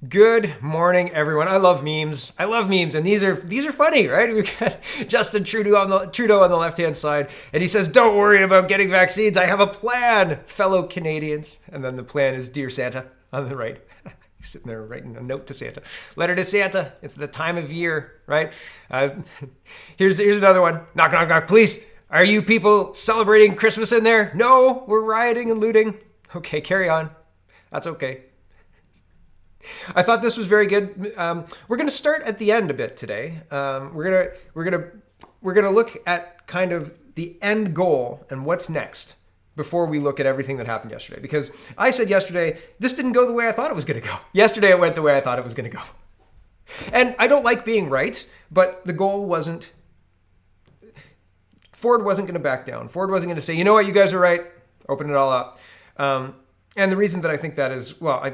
Good morning, everyone. I love memes. And these are funny, right? We've got Justin Trudeau on the left-hand side, and he says, "Don't worry about getting vaccines. I have a plan, fellow Canadians." And then the plan is "Dear Santa" on the right. He's sitting there writing a note to Santa. Letter to Santa. It's the time of year, right? Here's another one. Knock, knock, knock. Please, are you people celebrating Christmas in there? No, we're rioting and looting. Okay, carry on. That's okay. I thought this was very good. We're going to start at the end a bit today. We're gonna look at kind of the end goal and what's next before we look at everything that happened yesterday. Because I said yesterday, this didn't go the way I thought it was going to go. Yesterday it went the way I thought it was going to go. And I don't like being right, but the goal wasn't. Ford wasn't going to back down. Ford wasn't going to say, you know what, you guys are right. Open it all up. And the reason that I think that is, well,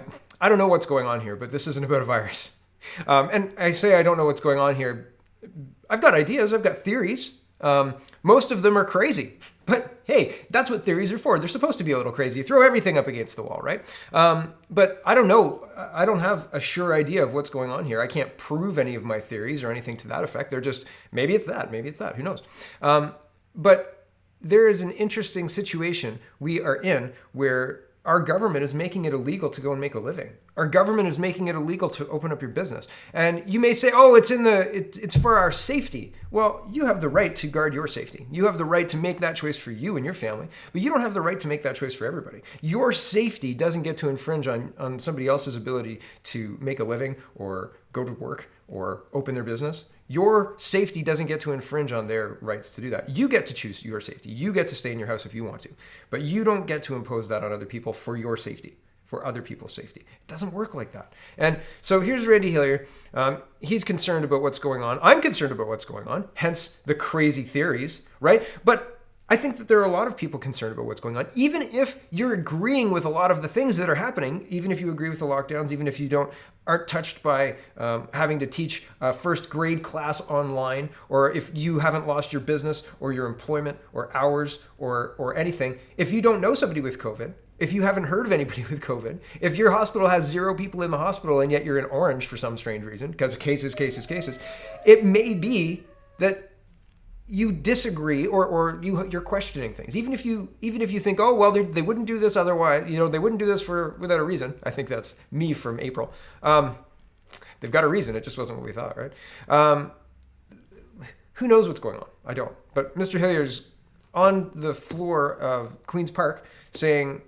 I don't know what's going on here, but this isn't about a virus. And I say I don't know what's going on here. I've got ideas. I've got theories. Most of them are crazy. But hey, that's what theories are for. They're supposed to be a little crazy. You throw everything up against the wall, right? But I don't know. I don't have a sure idea of what's going on here. I can't prove any of my theories or anything to that effect. They're just, maybe it's that. Maybe it's that. Who knows? But there is an interesting situation we are in where our government is making it illegal to go and make a living. Our government is making it illegal to open up your business. And you may say, oh, it's for our safety. Well, you have the right to guard your safety. You have the right to make that choice for you and your family, but you don't have the right to make that choice for everybody. Your safety doesn't get to infringe on somebody else's ability to make a living or go to work or open their business. Your safety doesn't get to infringe on their rights to do that. You get to choose your safety. You get to stay in your house if you want to, but you don't get to impose that on other people for your safety, for other people's safety. It doesn't work like that. And so here's Randy Hillier. He's concerned about what's going on. I'm concerned about what's going on, hence the crazy theories, right? But I think that there are a lot of people concerned about what's going on, even if you're agreeing with a lot of the things that are happening, even if you agree with the lockdowns, even if you aren't touched by having to teach a first grade class online, or if you haven't lost your business or your employment or hours or anything. If you don't know somebody with COVID, if you haven't heard of anybody with COVID, if your hospital has 0 people in the hospital and yet you're in orange for some strange reason, because cases, it may be that you disagree or you're questioning things. Even if you think, oh, well, they wouldn't do this otherwise, they wouldn't do this without a reason. I think that's me from April. They've got a reason. It just wasn't what we thought, right? Who knows what's going on? I don't. But Mr. Hillier's on the floor of Queen's Park saying,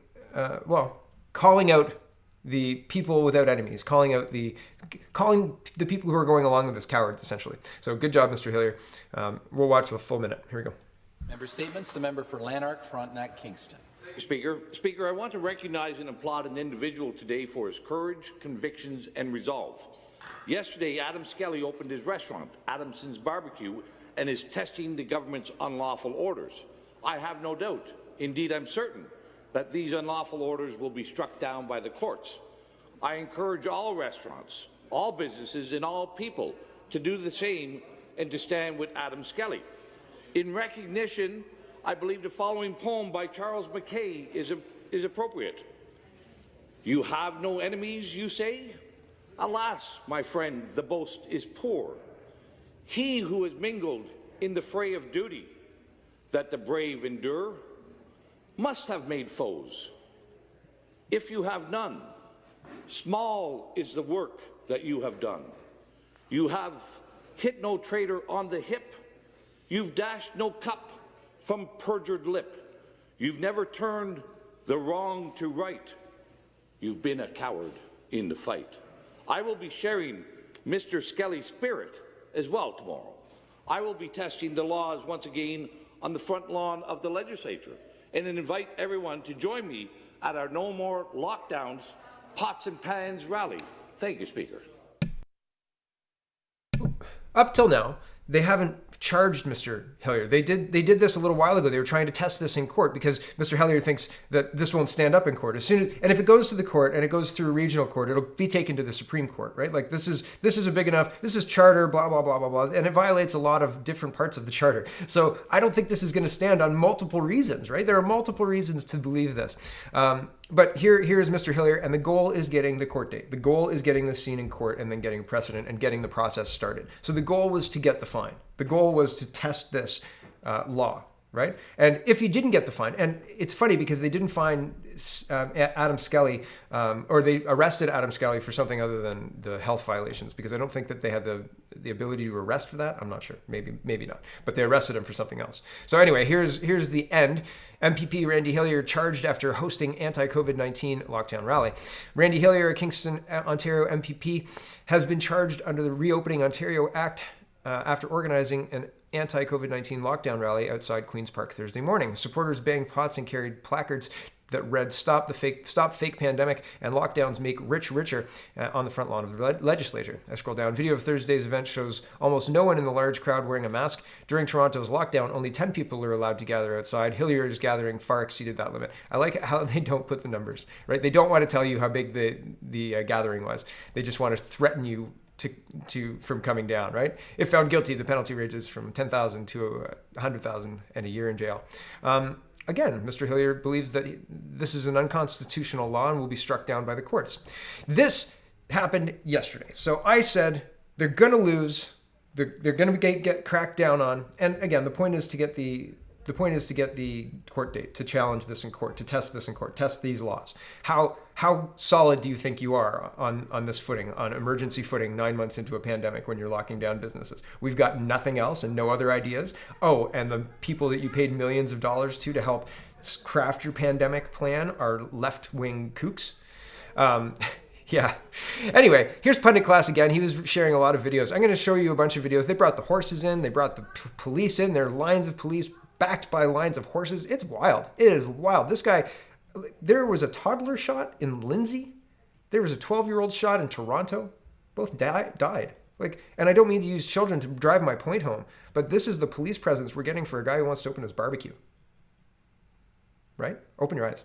calling out the people without enemies, calling the people who are going along with this cowards, essentially. So good job, Mr. Hillier. We'll watch the full minute. Here we go. Member statements. The member for Lanark, Frontenac, Kingston. Speaker, I want to recognize and applaud an individual today for his courage, convictions, and resolve. Yesterday, Adam Skelly opened his restaurant, Adamson's Barbecue, and is testing the government's unlawful orders. I have no doubt, indeed I'm certain, that these unlawful orders will be struck down by the courts. I encourage all restaurants, all businesses, and all people to do the same and to stand with Adam Skelly. In recognition, I believe the following poem by Charles Mackay is appropriate. You have no enemies, you say? Alas, my friend, the boast is poor. He who has mingled in the fray of duty, that the brave endure, must have made foes. If you have none, small is the work that you have done. You have hit no traitor on the hip. You've dashed no cup from perjured lip. You've never turned the wrong to right. You've been a coward in the fight. I will be sharing Mr. Skelly's spirit as well tomorrow. I will be testing the laws once again on the front lawn of the legislature, and invite everyone to join me at our No More Lockdowns Pots and Pans rally. Thank you, Speaker. Up till now, they haven't charged Mr. Hillier. They did this a little while ago. They were trying to test this in court because Mr. Hillier thinks that this won't stand up in court. And if it goes to the court and it goes through a regional court, it'll be taken to the Supreme Court, right? Like this is a big enough, this is charter, blah, blah, blah, blah, blah. And it violates a lot of different parts of the charter. So I don't think this is going to stand on multiple reasons, right? There are multiple reasons to believe this. But here's Mr. Hillier, and the goal is getting the court date. The goal is getting this seen in court and then getting precedent and getting the process started. So the goal was to get the fine. The goal was to test this law, right? And if you didn't get the fine, and it's funny because they didn't fine Adam Skelly, or they arrested Adam Skelly for something other than the health violations, because I don't think that they had the ability to arrest for that. I'm not sure. Maybe not. But they arrested him for something else. So anyway, here's the end. MPP Randy Hillier charged after hosting anti-COVID-19 lockdown rally. Randy Hillier, a Kingston, Ontario MPP, has been charged under the Reopening Ontario Act after organizing an anti-COVID-19 lockdown rally outside Queen's Park Thursday morning. Supporters banged pots and carried placards that read "Stop fake pandemic" and "Lockdowns make rich richer" on the front lawn of the legislature. I scroll down. Video of Thursday's event shows almost no one in the large crowd wearing a mask. During Toronto's lockdown, only 10 people are allowed to gather outside. Hillier's gathering far exceeded that limit. I like how they don't put the numbers, right? They don't want to tell you how big the gathering was. They just want to threaten you from coming down, right? If found guilty, the penalty ranges from 10,000 to 100,000 and a year in jail. Again, Mr. Hillier believes that this is an unconstitutional law and will be struck down by the courts. This happened yesterday. So I said they're going to lose. They're going to get cracked down on. And again, the point is to get the court date, to challenge this in court, to test this in court, test these laws. How solid do you think you are on this footing, on emergency footing, 9 months into a pandemic when you're locking down businesses? We've got nothing else and no other ideas. Oh, and the people that you paid millions of dollars to help craft your pandemic plan are left-wing kooks. Yeah. Anyway, here's Pundit Class again. He was sharing a lot of videos. I'm going to show you a bunch of videos. They brought the horses in. They brought the police in. There are lines of police backed by lines of horses. It's wild. It is wild. This guy, there was a toddler shot in Lindsay. There was a 12-year-old shot in Toronto. Both died. And I don't mean to use children to drive my point home, but this is the police presence we're getting for a guy who wants to open his barbecue. Right? Open your eyes.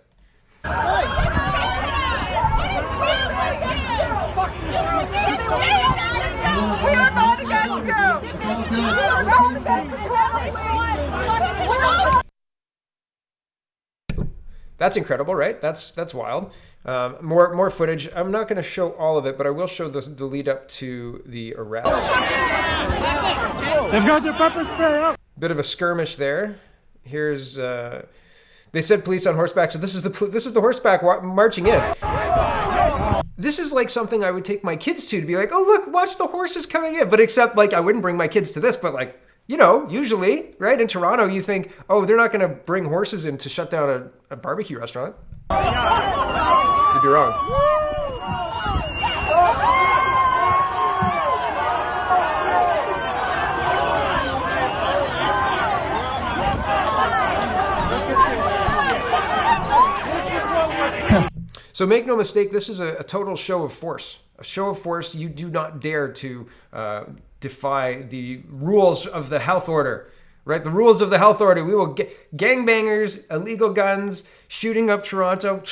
We are not against you! That's incredible, right? That's wild. More footage. I'm not going to show all of it, but I will show the lead up to the arrest. They've got their pepper spray up. Bit of a skirmish there. Here's. They said police on horseback, so this is the horseback marching in. This is like something I would take my kids to be like, oh look, watch the horses coming in. But except I wouldn't bring my kids to this, but usually, right, in Toronto, you think, oh, they're not going to bring horses in to shut down a barbecue restaurant. You'd be wrong. So make no mistake, this is a total show of force. A show of force. You do not dare to defy the rules of the health order, right? The rules of the health order. We will get gangbangers, illegal guns, shooting up Toronto.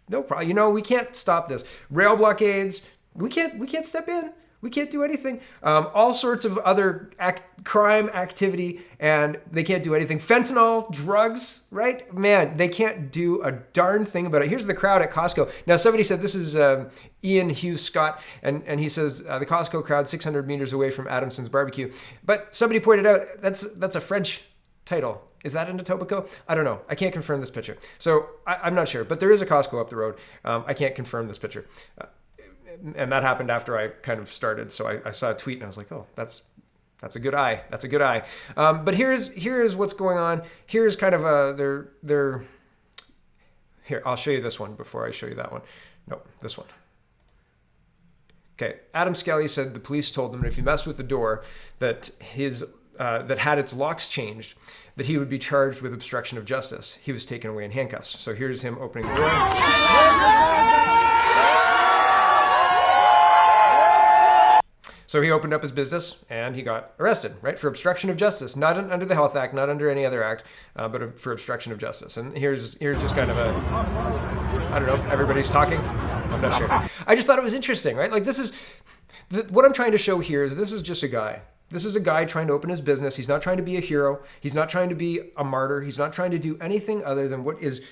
No problem. We can't stop this. Rail blockades. We can't step in. We can't do anything. All sorts of other crime activity, and they can't do anything. Fentanyl, drugs, right? Man, they can't do a darn thing about it. Here's the crowd at Costco. Now, somebody said, this is Ian Hughes Scott, and he says, the Costco crowd 600 meters away from Adamson's barbecue. But somebody pointed out, that's a French title. Is that in Etobicoke? I don't know. I can't confirm this picture. So I'm not sure, but there is a Costco up the road. I can't confirm this picture. And that happened after I kind of started. So I saw a tweet and I was like, oh, that's a good eye. That's a good eye. But here's what's going on. Here's kind of here, I'll show you this one before I show you that one. No, this one. Okay. Adam Skelly said the police told him that if he messed with the door that that had its locks changed, that he would be charged with obstruction of justice. He was taken away in handcuffs. So here's him opening the door. So he opened up his business and he got arrested, right? For obstruction of justice, not under the Health Act, not under any other act, but for obstruction of justice. And here's just kind of I don't know, everybody's talking. I'm not sure. I just thought it was interesting, right? What I'm trying to show here is this is just a guy. This is a guy trying to open his business. He's not trying to be a hero. He's not trying to be a martyr. He's not trying to do anything other than what is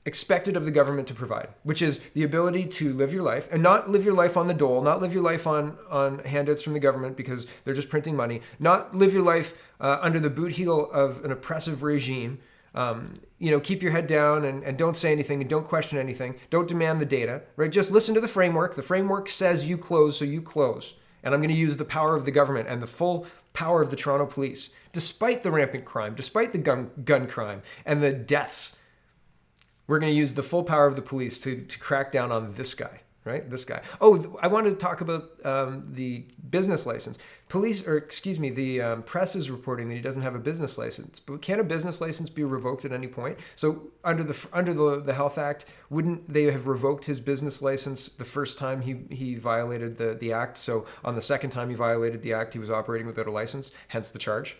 expected of the government to provide, which is the ability to live your life and not live your life on the dole, not live your life on handouts from the government because they're just printing money, not live your life under the boot heel of an oppressive regime. Keep your head down and don't say anything and don't question anything. Don't demand the data, right? Just listen to the framework. The framework says you close, so you close. And I'm going to use the power of the government and the full power of the Toronto police, despite the rampant crime, despite the gun crime and the deaths. We're going to use the full power of the police to crack down on this guy, right? This guy. Oh, I wanted to talk about the business license. The press is reporting that he doesn't have a business license. But can a business license be revoked at any point? So under the Health Act, wouldn't they have revoked his business license the first time he violated the act? So on the second time he violated the act, he was operating without a license, hence the charge.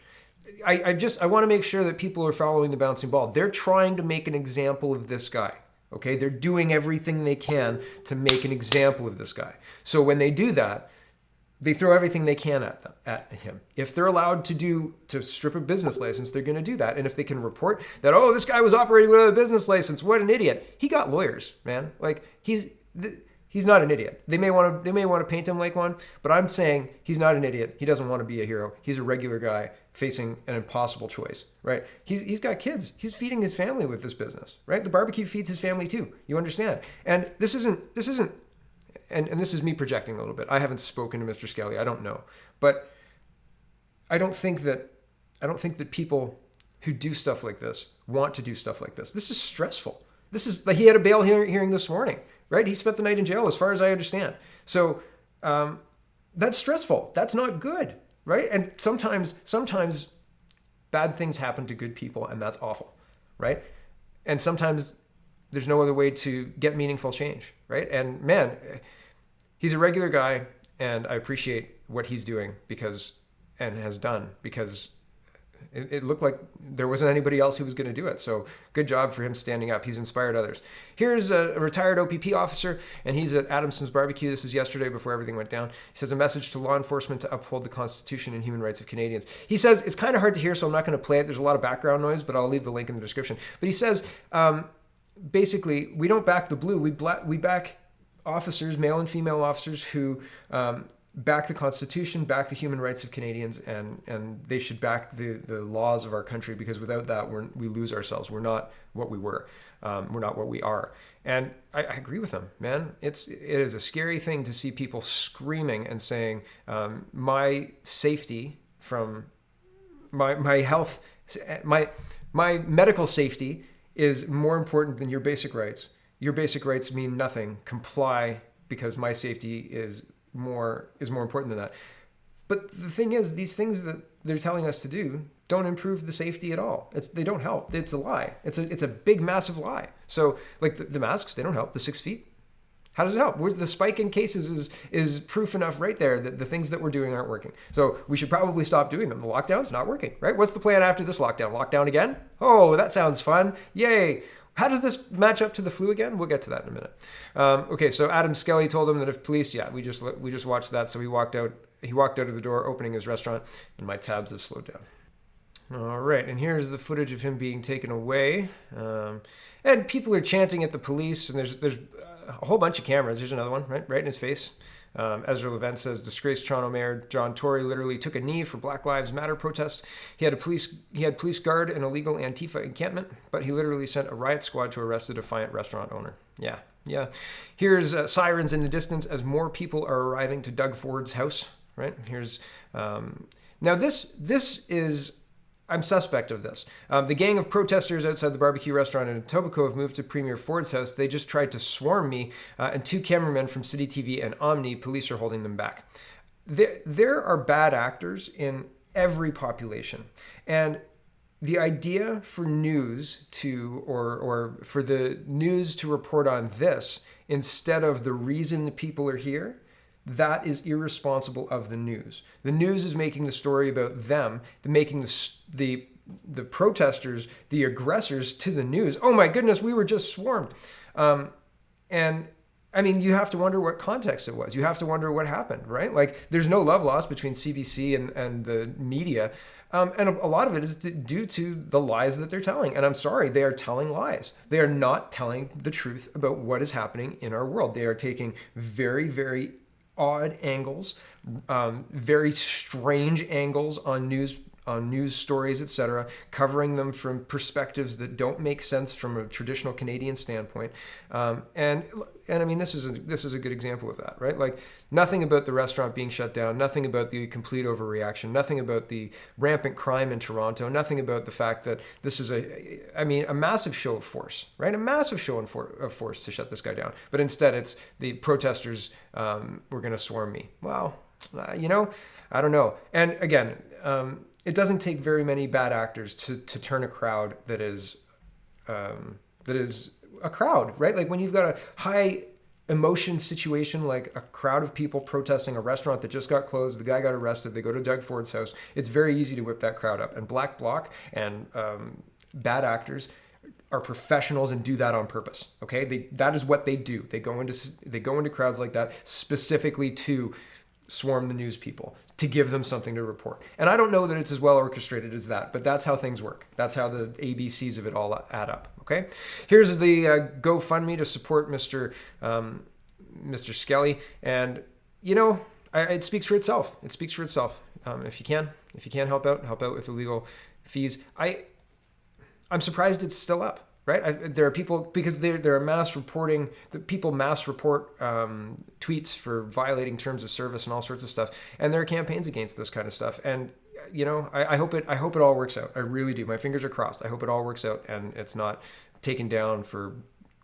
I want to make sure that people are following the bouncing ball. They're trying to make an example of this guy. Okay, they're doing everything they can to make an example of this guy. So when they do that, they throw everything they can at him. If they're allowed to strip a business license, they're going to do that. And if they can report that, oh, this guy was operating without a business license, what an idiot. He got lawyers, man. Like he's not an idiot. They may want to paint him like one, but I'm saying he's not an idiot. He doesn't want to be a hero. He's a regular guy facing an impossible choice, right? He's got kids. He's feeding his family with this business, right? The barbecue feeds his family too. You understand? And this isn't, and this is me projecting a little bit. I haven't spoken to Mr. Skelly. I don't know, but I don't think that people who do stuff like this want to do stuff like this. This is stressful. This is like he had a bail hearing this morning, right? He spent the night in jail, as far as I understand. So that's stressful. That's not good. Right? And sometimes bad things happen to good people, and that's awful, right? And sometimes there's no other way to get meaningful change, right? And man, he's a regular guy, and I appreciate what he's doing and has done because it looked like there wasn't anybody else who was going to do it. So good job for him standing up. He's inspired others. Here's a retired OPP officer, and he's at Adamson's Barbecue. This is yesterday before everything went down. He says, a message to law enforcement to uphold the Constitution and human rights of Canadians. He says, it's kind of hard to hear, so I'm not going to play it. There's a lot of background noise, but I'll leave the link in the description. But he says, basically, we don't back the blue. We back officers, male and female officers who back the Constitution, back the human rights of Canadians, and they should back the laws of our country, because without that, we lose ourselves. We're not what we were. We're not what we are. And I agree with them, man. It is a scary thing to see people screaming and saying, my safety from my health, my medical safety is more important than your basic rights. Your basic rights mean nothing. Comply, because my safety is more important than that. But the thing is, these things that they're telling us to do don't improve the safety at all. They don't help. It's a lie. It's a big, massive lie. So like the masks, they don't help. The 6 feet, how does it help? The spike in cases is proof enough right there that the things that we're doing aren't working. So we should probably stop doing them. The lockdown's not working, right? What's the plan after this lockdown? Lockdown again? Oh, that sounds fun. Yay. How does this match up to the flu again? We'll get to that in a minute. Okay, so Adam Skelly told him that if police, we just watched that. So he walked out of the door, opening his restaurant, and my tabs have slowed down. All right, and here's the footage of him being taken away. And people are chanting at the police, and there's a whole bunch of cameras. There's another one, right in his face. Ezra Levent says, disgraced Toronto Mayor John Tory literally took a knee for Black Lives Matter protest. He had police guard an illegal Antifa encampment, but he literally sent a riot squad to arrest a defiant restaurant owner. Yeah. Here's sirens in the distance as more people are arriving to Doug Ford's house. Right here's now this is. I'm suspect of this. The gang of protesters outside the barbecue restaurant in Etobicoke have moved to Premier Ford's house. They just tried to swarm me and 2 cameramen from City TV and Omni. Police are holding them back. There are bad actors in every population. And the idea for news or for the news to report on this instead of the reason people are here, that is irresponsible of the news. The news is making the story about them, making the protesters, the aggressors to the news. Oh my goodness, we were just swarmed. And I mean, you have to wonder what context it was. You have to wonder what happened, right? Like, there's no love lost between CBC and the media. And a lot of it is due to the lies that they're telling. And I'm sorry, they are telling lies. They are not telling the truth about what is happening in our world. They are taking very, very odd angles, very strange angles on news stories, etc., covering them from perspectives that don't make sense from a traditional Canadian standpoint. And I mean, this is a good example of that, right? Like, nothing about the restaurant being shut down, nothing about the complete overreaction, nothing about the rampant crime in Toronto, nothing about the fact that this is a massive show of force, right? A massive show of force to shut this guy down. But instead, it's the protesters were going to swarm me. Well, I don't know. And again, it doesn't take very many bad actors to turn a crowd that is a crowd, right? Like, when you've got a high emotion situation, like a crowd of people protesting a restaurant that just got closed, the guy got arrested, they go to Doug Ford's house, it's very easy to whip that crowd up. And Black Bloc and bad actors are professionals and do that on purpose. Okay, that is what they do. They go into crowds like that specifically to swarm the news people, to give them something to report. And I don't know that it's as well orchestrated as that, but that's how things work. That's how the ABCs of it all add up. Okay, here's the GoFundMe to support Mr. Skelly, and it speaks for itself. It speaks for itself. If you can help out with the legal fees. I'm surprised it's still up. Right, there are people, because there are mass report tweets for violating terms of service and all sorts of stuff, and there are campaigns against this kind of stuff. And I hope it all works out. I really do. My fingers are crossed. I hope it all works out and it's not taken down for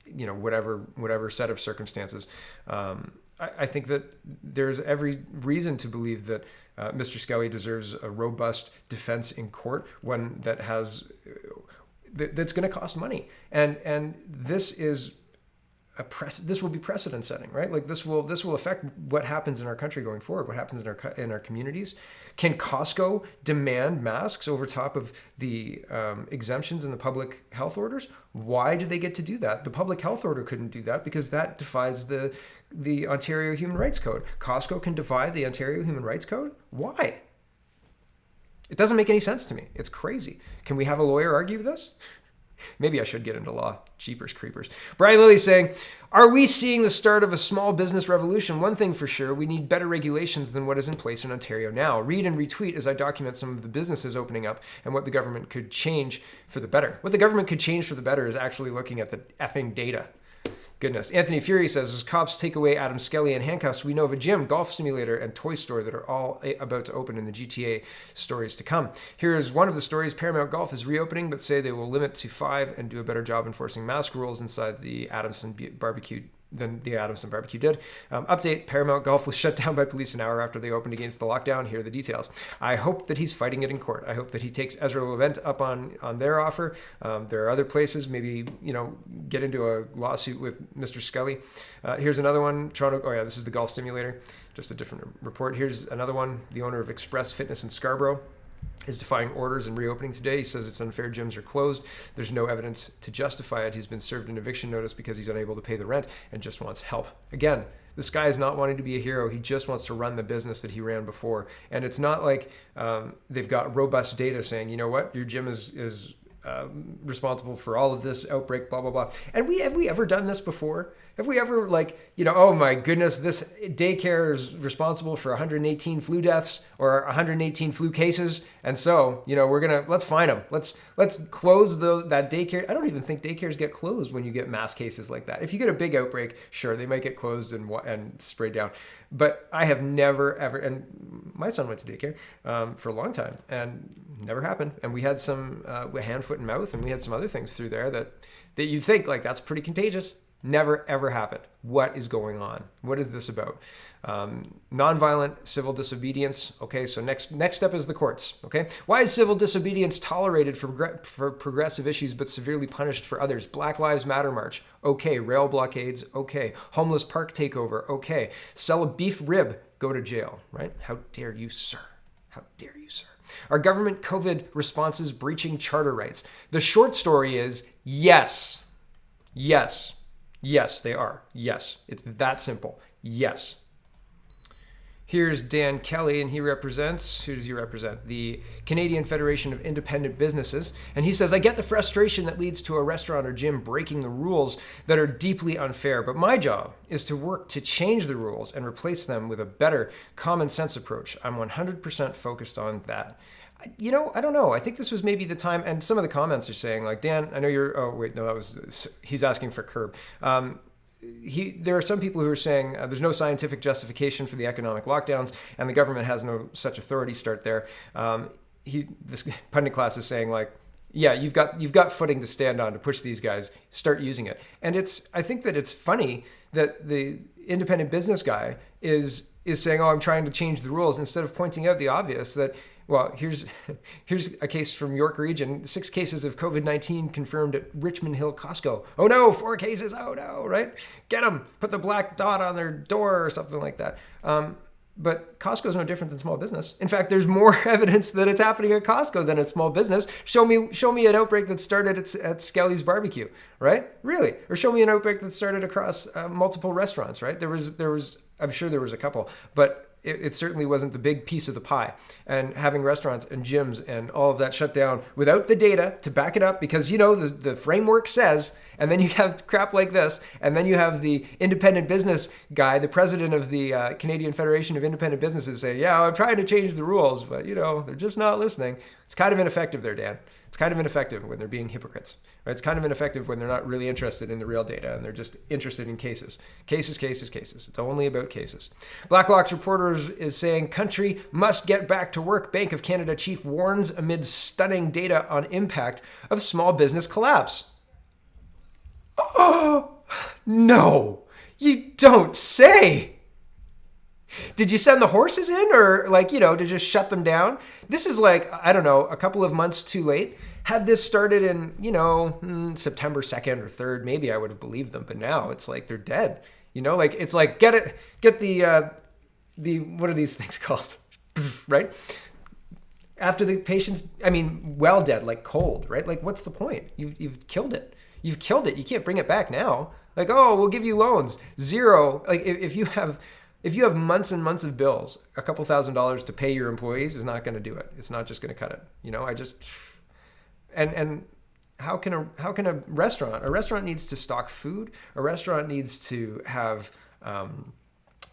whatever set of circumstances. I think that there's every reason to believe that Mr. Skelly deserves a robust defense in court, one that has. That's going to cost money, and this is this will be precedent setting, right? Like, this will affect what happens in our country going forward, what happens in our communities. Can Costco demand masks over top of the exemptions in the public health orders? Why do they get to do that? The public health order couldn't do that because that defies the Ontario Human Rights Code. Costco can defy the Ontario Human Rights Code? Why? It doesn't make any sense to me. It's crazy. Can we have a lawyer argue this? Maybe I should get into law. Jeepers creepers. Brian Lilly's saying, are we seeing the start of a small business revolution? One thing for sure, we need better regulations than what is in place in Ontario now. Read and retweet as I document some of the businesses opening up and what the government could change for the better. What the government could change for the better is actually looking at the effing data. Goodness. Anthony Fury says, as cops take away Adam Skelly in handcuffs, we know of a gym, golf simulator, and toy store that are all about to open in the GTA stories to come. Here is one of the stories. Paramount Golf is reopening, but say they will limit to 5 and do a better job enforcing mask rules inside the Adamson barbecue than the Adamson barbecue did. Update, Paramount Golf was shut down by police an hour after they opened against the lockdown. Here are the details. I hope that he's fighting it in court. I hope that he takes Ezra Levent up on their offer. There are other places, maybe, get into a lawsuit with Mr. Skelly. Here's another one, Toronto. Oh yeah, this is the golf simulator. Just a different report. Here's another one. The owner of Express Fitness in Scarborough is defying orders and reopening today. He says it's unfair, gyms are closed. There's no evidence to justify it. He's been served an eviction notice because he's unable to pay the rent and just wants help. Again, this guy is not wanting to be a hero. He just wants to run the business that he ran before. And it's not like they've got robust data saying, you know what, your gym is responsible for all of this outbreak, blah, blah, blah. And have we ever done this before? Have we ever oh my goodness, this daycare is responsible for 118 flu deaths or 118 flu cases. And so, let's fine them. Let's close that daycare. I don't even think daycares get closed when you get mass cases like that. If you get a big outbreak, sure, they might get closed and sprayed down. But I have never, ever, and my son went to daycare for a long time and never happened. And we had some hand, foot, and mouth, and we had some other things through there that you'd think, like, that's pretty contagious. Never, ever happened. What is going on? What is this about? Nonviolent civil disobedience. Okay, so next step is the courts. Okay, why is civil disobedience tolerated for progressive issues but severely punished for others? Black Lives Matter march. Okay, rail blockades. Okay, homeless park takeover. Okay, sell a beef rib. Go to jail. Right? How dare you, sir? How dare you, sir? Are government COVID responses breaching charter rights? The short story is yes. Yes. Yes, they are. Yes, it's that simple. Yes. Here's Dan Kelly, and he represents, who does he represent? The Canadian Federation of Independent Businesses. And he says, I get the frustration that leads to a restaurant or gym breaking the rules that are deeply unfair, but my job is to work to change the rules and replace them with a better common sense approach. I'm 100% focused on that. You know, I don't know. I think this was maybe the time, and some of the comments are saying, like, Dan, I know you're, oh, wait, no, he's asking for curb. There are some people who are saying there's no scientific justification for the economic lockdowns, and the government has no such authority. Start there. This pundit class is saying, like, yeah, you've got footing to stand on to push these guys. Start using it. And I think that it's funny that the independent business guy is saying, oh, I'm trying to change the rules, instead of pointing out the obvious that, well, here's a case from York Region, 6 cases of COVID-19 confirmed at Richmond Hill Costco. Oh no, 4 cases, oh no, right? Get them, put the black dot on their door or something like that. But Costco's no different than small business. In fact, there's more evidence that it's happening at Costco than at small business. Show me an outbreak that started at Skelly's Barbecue, right? Really? Or show me an outbreak that started across multiple restaurants, right? There was, I'm sure there was a couple, but it certainly wasn't the big piece of the pie. And having restaurants and gyms and all of that shut down without the data to back it up, because, you know, the framework says, and then you have crap like this, and then you have the independent business guy, the president of the Canadian Federation of Independent Businesses, say, yeah, I'm trying to change the rules, but, you know, they're just not listening. It's kind of ineffective there, Dan. It's kind of ineffective when they're being hypocrites. Right? It's kind of ineffective when they're not really interested in the real data and they're just interested in cases. Cases. It's only about cases. Blacklock's reporter is saying, country must get back to work. Bank of Canada chief warns amid stunning data on impact of small business collapse. Oh, no, you don't say. Did you send the horses in, or, like, you know, to just shut them down? This is like, I don't know, a couple of months too late. Had this started in, you know, September 2nd or 3rd, maybe I would have believed them. But now it's like they're dead. You know, like, it's like, get the what are these things called? Right? After the patient's, well dead, like cold, right? Like, what's the point? You've killed it. You've killed it. You can't bring it back now. Like, oh, we'll give you loans. Zero. Like, if you have months and months of bills, a couple $1,000s to pay your employees is not going to do it. It's not just going to cut it. You know, and how can a restaurant needs to stock food. A restaurant needs to have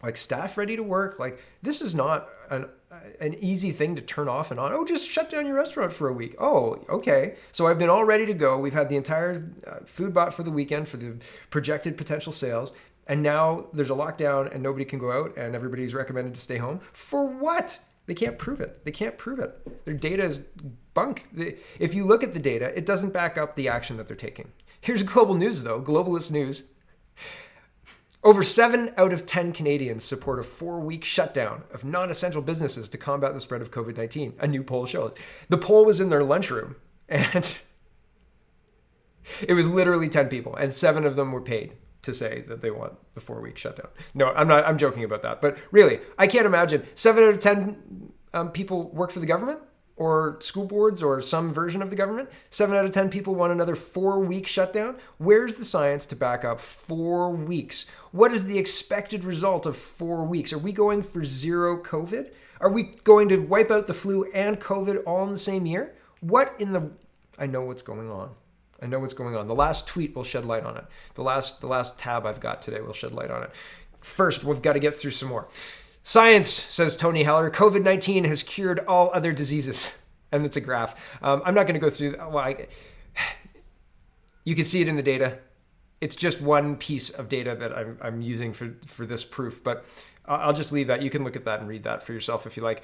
like staff ready to work. Like, this is not an easy thing to turn off and on. Oh, just shut down your restaurant for a week. Oh, okay. So I've been all ready to go. We've had the entire food bought for the weekend for the projected potential sales. And now there's a lockdown and nobody can go out and everybody's recommended to stay home. For what? They can't prove it. Their data is bunk. If you look at the data, it doesn't back up the action that they're taking. Here's global news, though. Globalist news. Over 7 out of 10 Canadians support a 4-week shutdown of non-essential businesses to combat the spread of COVID-19. A new poll shows. The poll was in their lunchroom, and it was literally 10 people, and 7 of them were paid to say that they want the 4-week shutdown. No, I'm joking about that. But really, I can't imagine 7 out of 10 people work for the government or school boards or some version of the government. 7 out of 10 people want another 4-week shutdown. Where's the science to back up 4 weeks? What is the expected result of 4 weeks? Are we going for zero COVID? Are we going to wipe out the flu and COVID all in the same year? I know what's going on. The last tweet will shed light on it. The last tab I've got today will shed light on it. First, we've got to get through some more. Science, says Tony Hillier, COVID-19 has cured all other diseases. And it's a graph. I'm not going to go through. You can see it in the data. It's just one piece of data that I'm using for this proof, but I'll just leave that. You can look at that and read that for yourself if you like.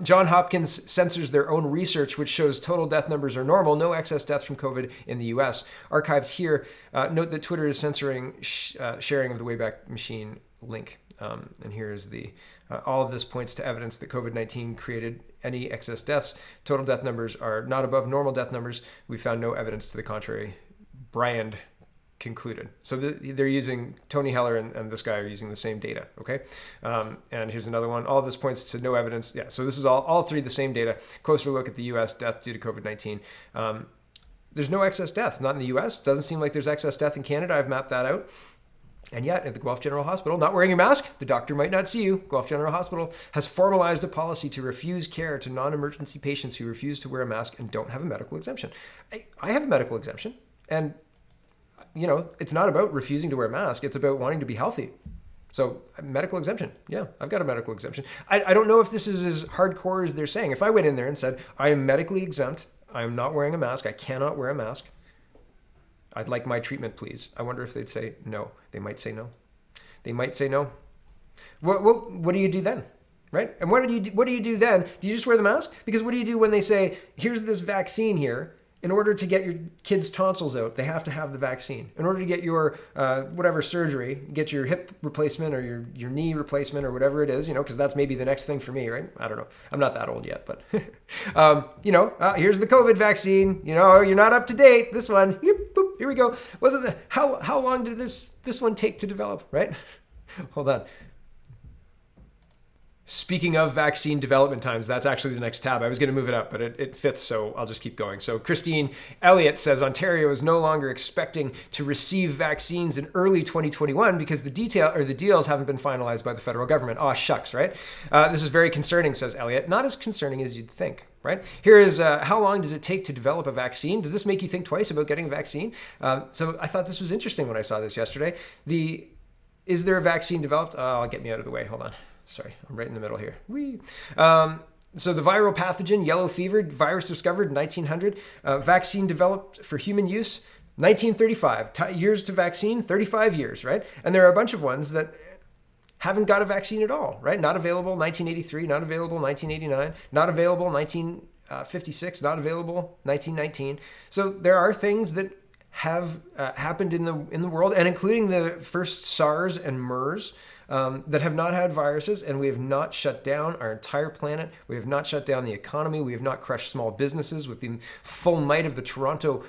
John Hopkins censors their own research, which shows total death numbers are normal. No excess deaths from COVID in the US. Archived here. Note that Twitter is censoring sharing of the Wayback Machine link. And here's all of this points to evidence that COVID-19 created any excess deaths. Total death numbers are not above normal death numbers. We found no evidence to the contrary. Brand concluded. So they're using, Tony Heller and this guy are using the same data, okay? And here's another one. All of this points to no evidence. Yeah, so this is all three the same data. Closer look at the U.S. death due to COVID-19. There's no excess death, not in the U.S. Doesn't seem like there's excess death in Canada. I've mapped that out. And yet, at the Guelph General Hospital, not wearing a mask, the doctor might not see you. Guelph General Hospital has formalized a policy to refuse care to non-emergency patients who refuse to wear a mask and don't have a medical exemption. I have a medical exemption, and it's not about refusing to wear a mask. It's about wanting to be healthy. So, medical exemption. Yeah, I've got a medical exemption. I don't know if this is as hardcore as they're saying. If I went in there and said, I am medically exempt, I am not wearing a mask, I cannot wear a mask, I'd like my treatment, please. I wonder if they'd say no. They might say no. They might say no. What do you do then? Right? And what do you do then? Do you just wear the mask? Because what do you do when they say, here's this vaccine here. In order to get your kids' tonsils out, they have to have the vaccine. In order to get your whatever surgery, get your hip replacement or your knee replacement or whatever it is, because that's maybe the next thing for me, right? I don't know. I'm not that old yet, but here's the COVID vaccine. You're not up to date. This one, here we go. How long did this one take to develop? Right? Hold on. Speaking of vaccine development times, that's actually the next tab. I was going to move it up, but it fits, so I'll just keep going. So Christine Elliott says Ontario is no longer expecting to receive vaccines in early 2021 because the deals haven't been finalized by the federal government. Aw, shucks, right? This is very concerning, says Elliott. Not as concerning as you'd think, right? Here is how long does it take to develop a vaccine? Does this make you think twice about getting a vaccine? So I thought this was interesting when I saw this yesterday. Is there a vaccine developed? Oh, get me out of the way. Hold on. Sorry, I'm right in the middle here. Whee! So the viral pathogen, yellow fever, virus discovered in 1900, vaccine developed for human use, 1935. Years to vaccine, 35 years, right? And there are a bunch of ones that haven't got a vaccine at all, right? Not available 1983, not available 1989, not available 1956, not available 1919. So there are things that have happened in the world, and including the first SARS and MERS, that have not had viruses, and we have not shut down our entire planet. We have not shut down the economy. We have not crushed small businesses with the full might of the Toronto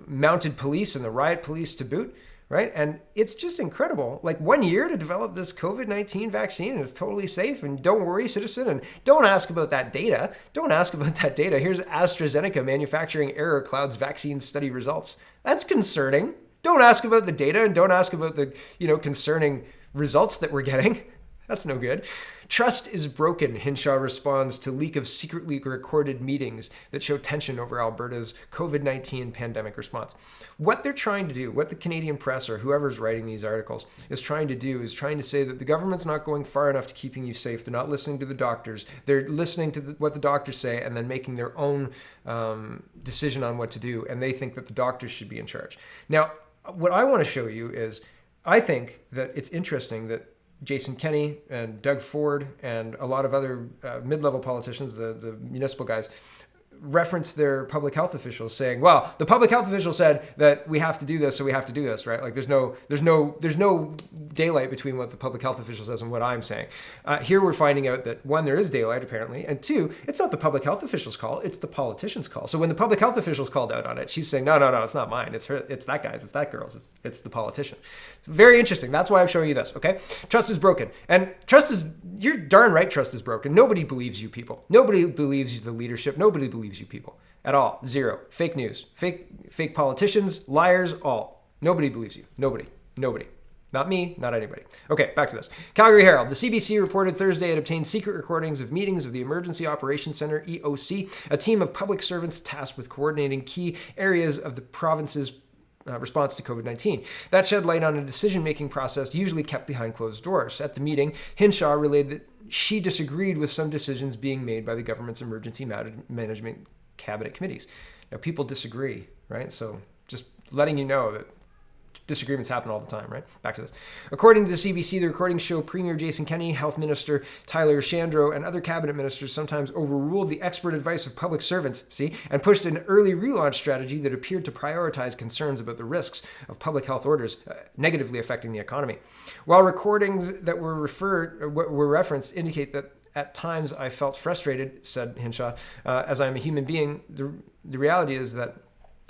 mounted police and the riot police to boot, right? And it's just incredible. Like 1 year to develop this COVID-19 vaccine, and it's totally safe. And don't worry, citizen, and don't ask about that data. Don't ask about that data. Here's AstraZeneca manufacturing error clouds vaccine study results. That's concerning. Don't ask about the data, and don't ask about the concerning results that we're getting. That's no good. Trust is broken, Hinshaw responds to leak of secretly recorded meetings that show tension over Alberta's COVID-19 pandemic response. What they're trying to do, what the Canadian press or whoever's writing these articles is trying to do, is trying to say that the government's not going far enough to keeping you safe. They're not listening to the doctors. They're listening to what the doctors say and then making their own decision on what to do. And they think that the doctors should be in charge. Now, what I want to show you is, I think that it's interesting that Jason Kenney and Doug Ford and a lot of other mid-level politicians, the municipal guys, reference their public health officials saying, well, the public health official said that we have to do this, so we have to do this, right? Like there's no daylight between what the public health official says and what I'm saying. Here we're finding out that one, there is daylight apparently, and two, it's not the public health official's call, it's the politician's call. So when the public health official's called out on it, she's saying, no, it's not mine, it's her, it's that guy's, it's that girl's, it's the politician. It's very interesting. That's why I'm showing you this, okay? Trust is broken. And you're darn right trust is broken. Nobody believes you people. Nobody believes the leadership. Nobody believes you people at all. Zero. Fake news. Fake politicians, liars, all. Nobody believes you. Nobody. Not me, not anybody. Okay, back to this. Calgary Herald. The CBC reported Thursday it obtained secret recordings of meetings of the Emergency Operations Center, EOC, a team of public servants tasked with coordinating key areas of the province's response to COVID-19. That shed light on a decision-making process usually kept behind closed doors. At the meeting, Hinshaw relayed that she disagreed with some decisions being made by the government's emergency management cabinet committees. Now, people disagree, right? So just letting you know that disagreements happen all the time, right? Back to this. According to the CBC, the recordings show Premier Jason Kenney, Health Minister Tyler Shandro, and other cabinet ministers sometimes overruled the expert advice of public servants, and pushed an early relaunch strategy that appeared to prioritize concerns about the risks of public health orders negatively affecting the economy. While recordings that were referenced indicate that at times I felt frustrated, said Hinshaw, as I'm a human being, the reality is that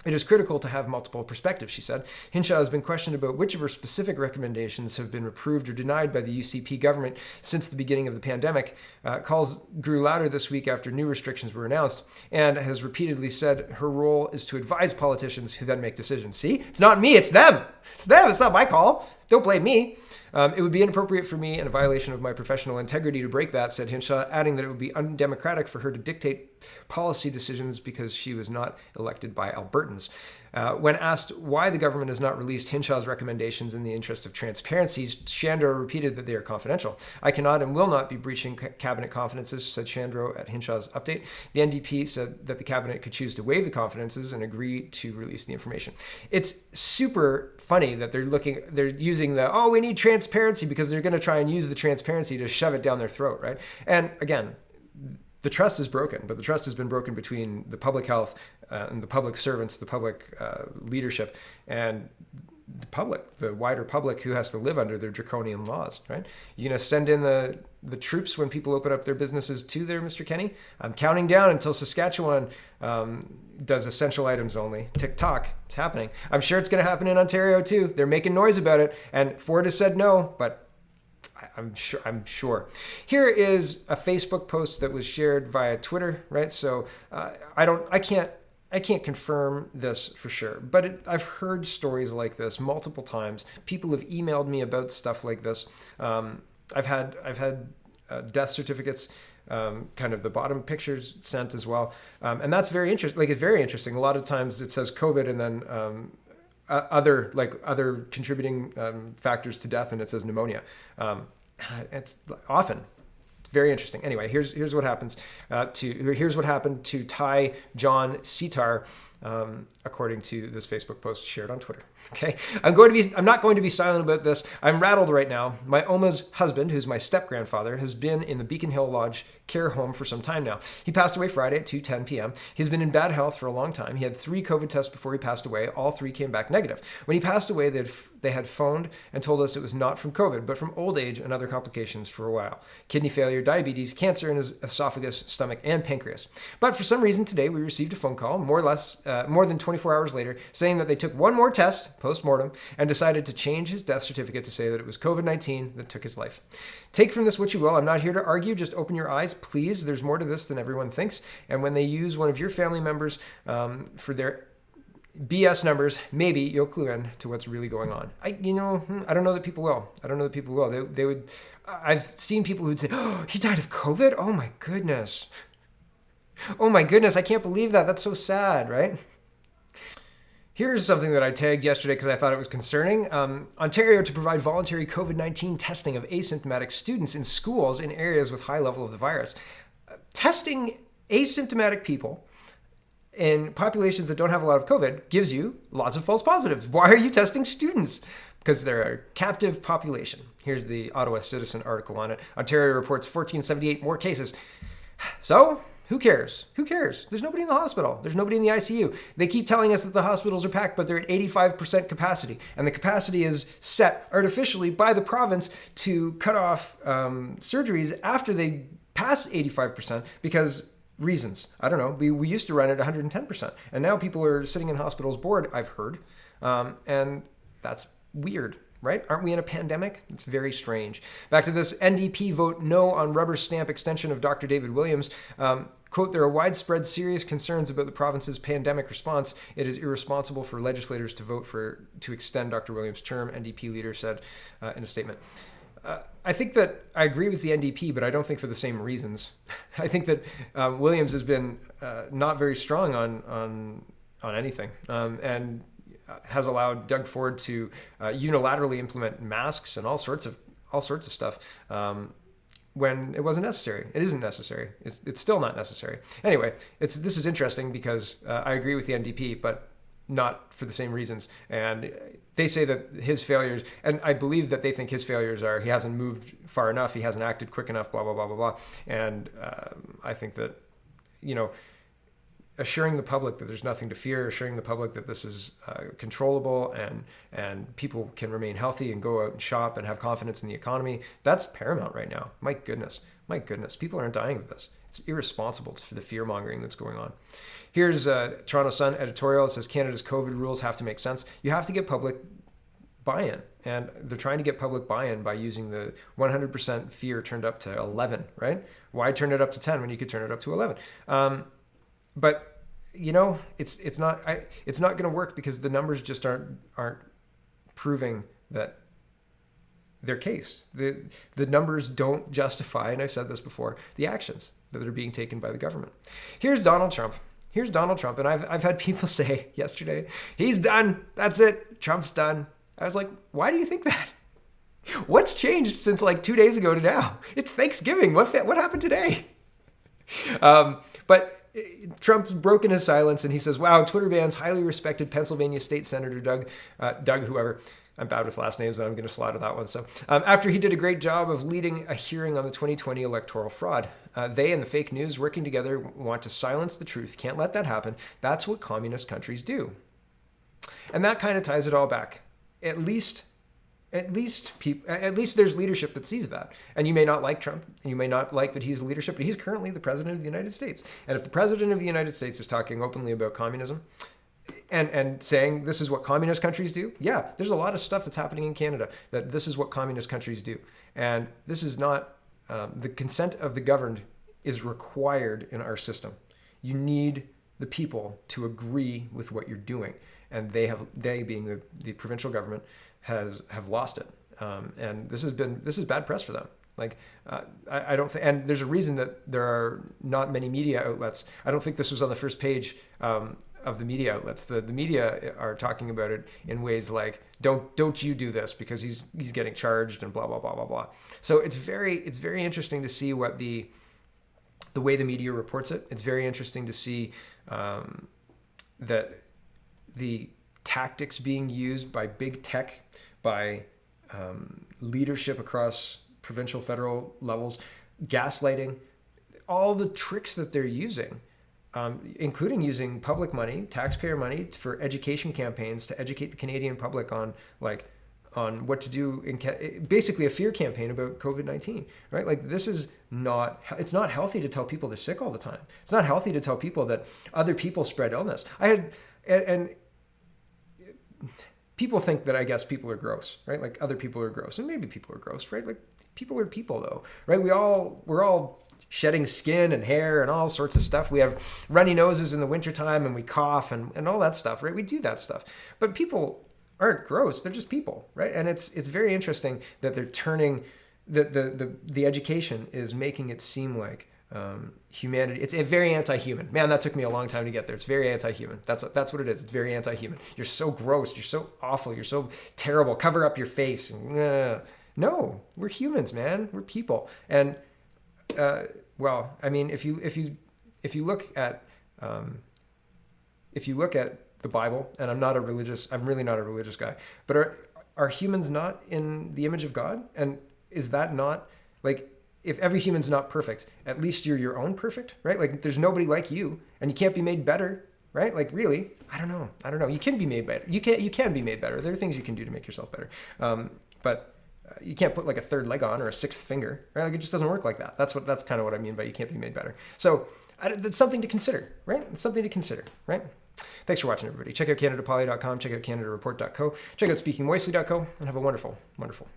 It is critical to have multiple perspectives, she said. Hinshaw has been questioned about which of her specific recommendations have been approved or denied by the UCP government since the beginning of the pandemic. Calls grew louder this week after new restrictions were announced, and has repeatedly said her role is to advise politicians who then make decisions. See? It's not me, it's them. It's them, it's not my call. Don't blame me. It would be inappropriate for me and a violation of my professional integrity to break that, said Hinshaw, adding that it would be undemocratic for her to dictate policy decisions because she was not elected by Albertans. When asked why the government has not released Hinshaw's recommendations in the interest of transparency, Shandro repeated that they are confidential. I cannot and will not be breaching cabinet confidences, said Shandro at Hinshaw's update. The NDP said that the cabinet could choose to waive the confidences and agree to release the information. It's super funny that they're using we need transparency because they're going to try and use the transparency to shove it down their throat, right? And again, the trust is broken, but the trust has been broken between the public health and the public servants, the public leadership, and the wider public who has to live under their draconian laws, right? You're going to send in the troops when people open up their businesses too there, Mr. Kenny? I'm counting down until Saskatchewan does essential items only. TikTok, it's happening. I'm sure it's going to happen in Ontario too. They're making noise about it, and Ford has said no, but I'm sure. Here is a Facebook post that was shared via Twitter, right? So I can't confirm this for sure, but I've heard stories like this multiple times. People have emailed me about stuff like this. I've had death certificates, kind of the bottom pictures sent as well, and that's very interesting. Like, it's very interesting. A lot of times it says COVID and then other contributing factors to death, and it says pneumonia. It's often very interesting. Anyway, here's what happens here's what happened to Ty John Sitar, according to this Facebook post shared on Twitter. Okay, I'm not going to be silent about this. I'm rattled right now. My Oma's husband, who's my step-grandfather, has been in the Beacon Hill Lodge care home for some time now. He passed away Friday at 2:10 p.m. He's been in bad health for a long time. He had 3 COVID tests before he passed away. All 3 came back negative. When he passed away, they had phoned and told us it was not from COVID, but from old age and other complications for a while. Kidney failure, diabetes, cancer in his esophagus, stomach, and pancreas. But for some reason today, we received a phone call, more than 24 hours later, saying that they took one more test, post-mortem, and decided to change his death certificate to say that it was COVID-19 that took his life. Take from this what you will. I'm not here to argue. Just open your eyes, please. There's more to this than everyone thinks. And when they use one of your family members for their BS numbers, maybe you'll clue in to what's really going on. I don't know that people will. They would. I've seen people who'd say, "Oh, he died of COVID? Oh my goodness. Oh my goodness, I can't believe that. That's so sad," right? Here's something that I tagged yesterday because I thought it was concerning. Ontario to provide voluntary COVID-19 testing of asymptomatic students in schools in areas with high level of the virus. Testing asymptomatic people in populations that don't have a lot of COVID gives you lots of false positives. Why are you testing students? Because they're a captive population. Here's the Ottawa Citizen article on it. Ontario reports 1,478 more cases. So, who cares? Who cares? There's nobody in the hospital. There's nobody in the ICU. They keep telling us that the hospitals are packed, but they're at 85% capacity. And the capacity is set artificially by the province to cut off surgeries after they pass 85% because reasons. I don't know. We used to run at 110%. And now people are sitting in hospitals bored, I've heard. And that's weird. Right? Aren't we in a pandemic? It's very strange. Back to this NDP vote no on rubber stamp extension of Dr. David Williams. Quote, there are widespread serious concerns about the province's pandemic response. It is irresponsible for legislators to vote to extend Dr. Williams' term, NDP leader said in a statement. I think that I agree with the NDP, but I don't think for the same reasons. I think that Williams has been not very strong on anything. And has allowed Doug Ford to unilaterally implement masks and all sorts of stuff when it wasn't necessary. It isn't necessary. It's still not necessary. Anyway, this is interesting because I agree with the NDP, but not for the same reasons. And they say that his failures, and I believe that they think his failures are he hasn't moved far enough, he hasn't acted quick enough, blah, blah, blah, blah, blah. And I think that, assuring the public that there's nothing to fear, assuring the public that this is controllable and people can remain healthy and go out and shop and have confidence in the economy. That's paramount right now. My goodness, people aren't dying of this. It's irresponsible for the fear mongering that's going on. Here's Toronto Sun editorial. It says Canada's COVID rules have to make sense. You have to get public buy-in, and they're trying to get public buy-in by using the 100% fear turned up to 11, right? Why turn it up to 10 when you could turn it up to 11? But you know, it's not going to work because the numbers just aren't proving that their case. The numbers don't justify, and I said this before, the actions that are being taken by the government. Here's Donald Trump, and I've had people say yesterday, he's done. That's it. Trump's done. I was like, why do you think that? What's changed since like 2 days ago to now? It's Thanksgiving. What happened today? But Trump's broken his silence, and he says, wow, Twitter bans highly respected Pennsylvania State Senator Doug whoever. I'm bad with last names, and I'm going to slaughter that one. So after he did a great job of leading a hearing on the 2020 electoral fraud, they and the fake news working together want to silence the truth. Can't let that happen. That's what communist countries do. And that kind of ties it all back. At least there's leadership that sees that. And you may not like Trump, and you may not like that he's leadership, but he's currently the president of the United States. And if the president of the United States is talking openly about communism and saying this is what communist countries do, yeah, there's a lot of stuff that's happening in Canada that this is what communist countries do. And this is not, the consent of the governed is required in our system. You need the people to agree with what you're doing. And they being the provincial government, have lost it, and this is bad press for them. Like I don't think, and there's a reason that there are not many media outlets. I don't think this was on the first page of the media outlets. The media are talking about it in ways like don't you do this because he's getting charged and blah blah blah blah blah. So it's very interesting to see what the way the media reports it. It's very interesting to see that the tactics being used by big tech, by leadership across provincial, federal levels, gaslighting, all the tricks that they're using, including using public money, taxpayer money for education campaigns to educate the Canadian public on what to do basically a fear campaign about COVID-19, right? Like it's not healthy to tell people they're sick all the time. It's not healthy to tell people that other people spread illness. And people think that I guess people are gross, right? Like other people are gross, and maybe people are gross, right? Like people are people though, right? We're all shedding skin and hair and all sorts of stuff. We have runny noses in the wintertime and we cough and all that stuff, right? We do that stuff. But people aren't gross. They're just people, right? And it's very interesting that they're turning the education is making it seem like humanity. It's a very anti-human. Man, that took me a long time to get there. It's very anti-human. That's what it is. It's very anti-human. You're so gross. You're so awful. You're so terrible. Cover up your face. No, we're humans, man. We're people. And well, I mean, if you look at the Bible, and I'm really not a religious guy, but are humans not in the image of God? And is that not like, if every human's not perfect, at least you're your own perfect, right? Like there's nobody like you, and you can't be made better, right? Like really, I don't know. You can be made better. You can be made better. There are things you can do to make yourself better. But you can't put like a third leg on or a sixth finger, right? Like it just doesn't work like that. That's kind of what I mean by you can't be made better. So that's something to consider, right? It's something to consider, right? Thanks for watching, everybody. Check out CanadaPoly.com. Check out CanadaReport.co. Check out SpeakingMoistly.co, and have a wonderful, wonderful